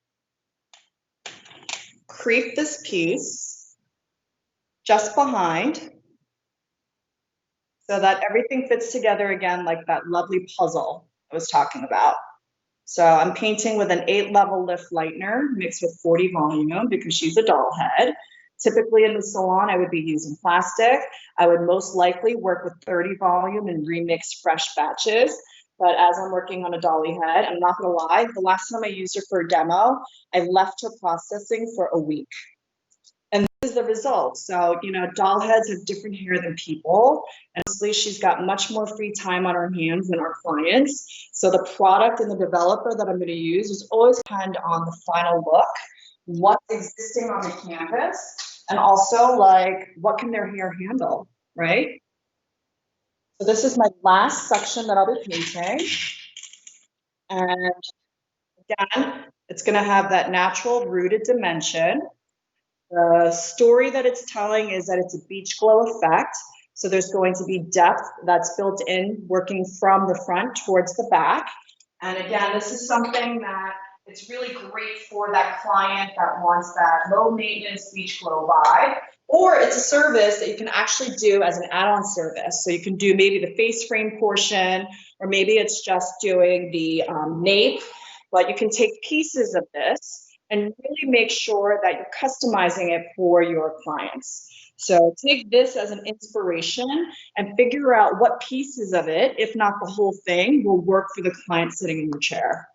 creep this piece just behind so that everything fits together again like that lovely puzzle I was talking about. So I'm painting with an 8-level lift lightener mixed with 40 volume because she's a doll head. Typically in the salon, I would be using plastic. I would most likely work with 30 volume and remix fresh batches. But as I'm working on a dolly head, I'm not gonna lie, the last time I used her for a demo, I left her processing for a week. And this is the result. So, you know, doll heads have different hair than people. And honestly, she's got much more free time on her hands than our clients. So the product and the developer that I'm going to use is always depend on the final look, what's existing on the canvas, and also like what can their hair handle, right? So this is my last section that I'll be painting. And again, it's going to have that natural rooted dimension. The story that it's telling is that it's a beach glow effect. So there's going to be depth that's built in, working from the front towards the back. And again, this is something that it's really great for that client that wants that low maintenance beach glow vibe. Or it's a service that you can actually do as an add-on service. So you can do maybe the face frame portion, or maybe it's just doing the nape, but you can take pieces of this and really make sure that you're customizing it for your clients. So take this as an inspiration and figure out what pieces of it, if not the whole thing, will work for the client sitting in your chair.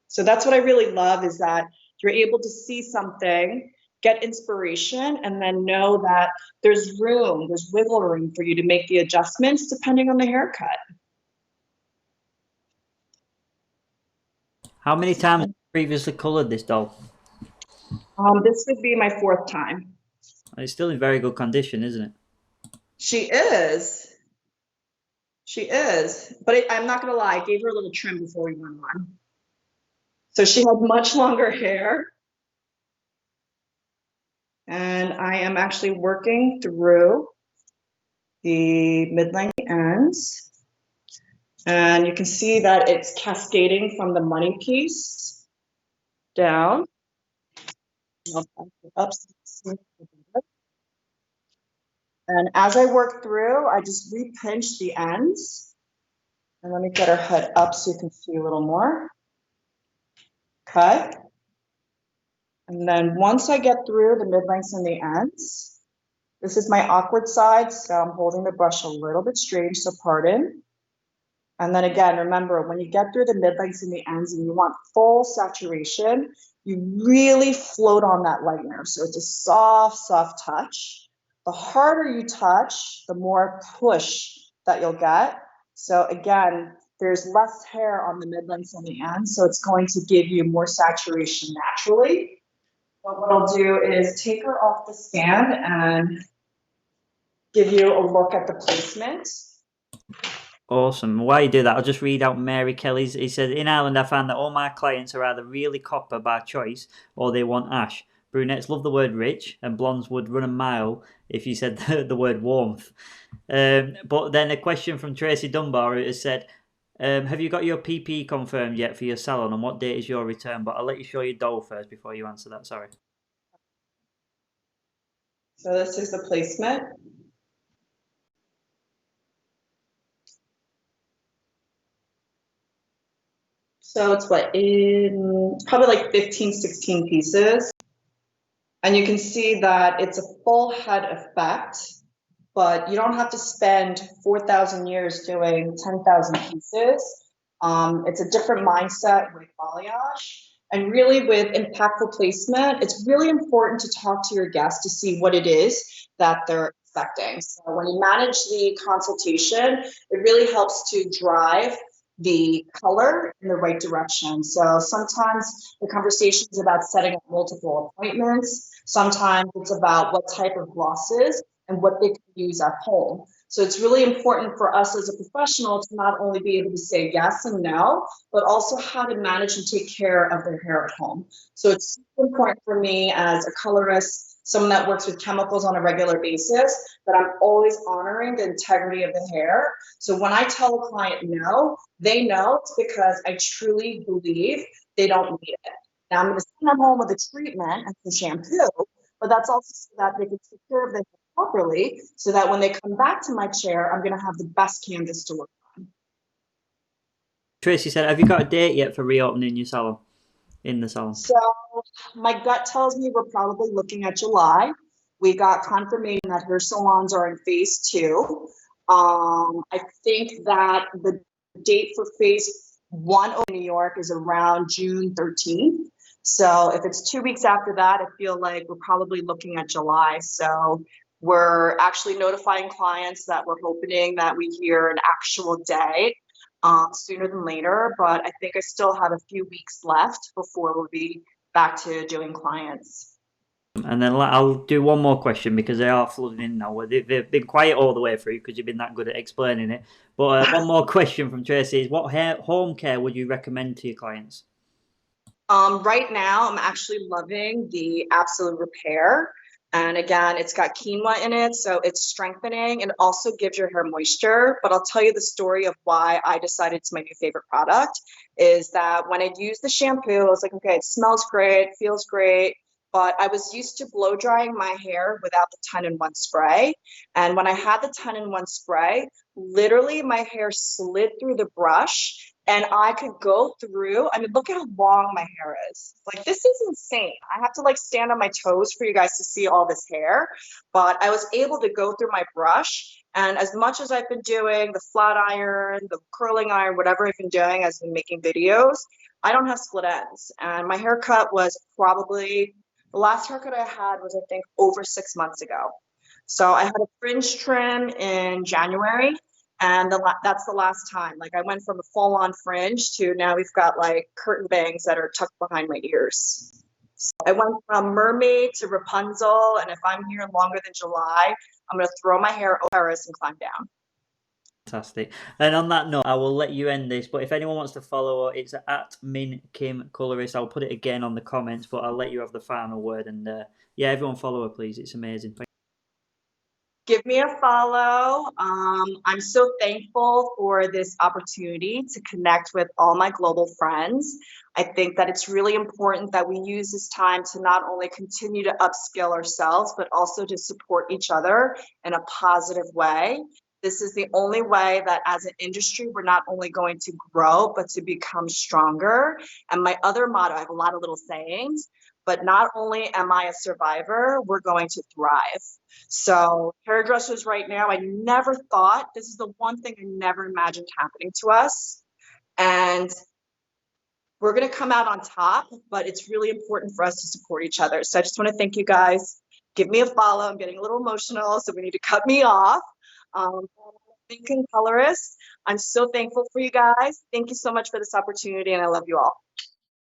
So that's what I really love, is that you're able to see something, get inspiration, and then know that there's room, there's wiggle room for you to make the adjustments depending on the haircut. How many times have you previously coloured this doll? This would be my 4th time. It's still in very good condition, isn't it? She is. She is. But I'm not going to lie, I gave her a little trim before we went on. So she had much longer hair. And I am actually working through the mid-length ends. And you can see that it's cascading from the money piece down. And as I work through, I just re-pinch the ends. And let me get her head up so you can see a little more. Okay. And then once I get through the mid-lengths and the ends, this is my awkward side, so I'm holding the brush a little bit strange, so pardon. And then again, remember, when you get through the mid-lengths and the ends and you want full saturation, you really float on that lightener. So it's a soft, soft touch. The harder you touch, the more push that you'll get. So again, there's less hair on the mid-lengths and the ends, so it's going to give you more saturation naturally. But what I'll do is take her off the stand and give you a look at the placement. Awesome. While you do that, I'll just read out Mary Kelly's. He said, in Ireland, I found that all my clients are either really copper by choice or they want ash. Brunettes love the word rich, and blondes would run a mile if you said the word warmth. But then a question from Tracy Dunbar has said, have you got your PP confirmed yet for your salon, and what date is your return? But I'll let you show your doll first before you answer that, sorry. So this is the placement. So it's what, in probably like 15, 16 pieces. And you can see that it's a full head effect, but you don't have to spend 4,000 years doing 10,000 pieces. It's a different mindset with balayage. And really with impactful placement, it's really important to talk to your guests to see what it is that they're expecting. So when you manage the consultation, it really helps to drive the color in the right direction. So sometimes the conversation is about setting up multiple appointments. Sometimes it's about what type of glosses and what they can use at home. So it's really important for us as a professional to not only be able to say yes and no, but also how to manage and take care of their hair at home. So it's super important for me as a colorist, someone that works with chemicals on a regular basis, that I'm always honoring the integrity of the hair. So when I tell a client no, they know it's because I truly believe they don't need it. Now I'm going to send them home with a treatment and some shampoo, but that's also so that they can take care of their hair properly so that when they come back to my chair, I'm going to have the best canvas to work. Tracy said, have you got a date yet for reopening your salon in the salon? So my gut tells me we're probably looking at July. We got confirmation that hair salons are in phase two. I think that the date for phase one in New York is around June 13th. So if it's 2 weeks after that, I feel like we're probably looking at July. So we're actually notifying clients that we're hoping that we hear an actual day sooner than later. But I think I still have a few weeks left before we'll be back to doing clients. And then I'll do one more question because they are flooding in now. They've been quiet all the way through because you've been that good at explaining it. But one more question from Tracy is, what home care would you recommend to your clients? Right now, I'm actually loving the Absolute Repair. And again, it's got quinoa in it, so it's strengthening and also gives your hair moisture. But I'll tell you the story of why I decided it's my new favorite product is that when I used the shampoo, I was like, okay, it smells great, feels great. But I was used to blow drying my hair without the 10-in-1 spray. And when I had the 10-in-1 spray, literally my hair slid through the brush and I could go through. I mean, look at how long my hair is. Like, this is insane. I have to like stand on my toes for you guys to see all this hair, but I was able to go through my brush. And as much as I've been doing the flat iron, the curling iron, whatever I've been doing as I've been making videos, I don't have split ends. And my haircut was probably the last haircut I had was, I think, over 6 months ago. So I had a fringe trim in January, and that's the last time. Like, I went from a full on fringe to now we've got like curtain bangs that are tucked behind my ears. So I went from mermaid to Rapunzel, and if I'm here longer than July, I'm gonna throw my hair over Paris and climb down. Fantastic. And on that note, I will let you end this. But if anyone wants to follow her, it's at Min Kim Colorist. I'll put it again on the comments, but I'll let you have the final word. And yeah, everyone follow her, please. It's amazing. Give me a follow. I'm so thankful for this opportunity to connect with all my global friends. I think that it's really important that we use this time to not only continue to upskill ourselves, but also to support each other in a positive way. This is the only way that as an industry, we're not only going to grow, but to become stronger. And my other motto, I have a lot of little sayings, but not only am I a survivor, we're going to thrive. So hairdressers right now, I never thought, this is the one thing I never imagined happening to us. And we're going to come out on top, but it's really important for us to support each other. So I just want to thank you guys. Give me a follow. I'm getting a little emotional, so we need to cut me off. Colorist. I'm so thankful for you guys. Thank you so much for this opportunity, and I love you all.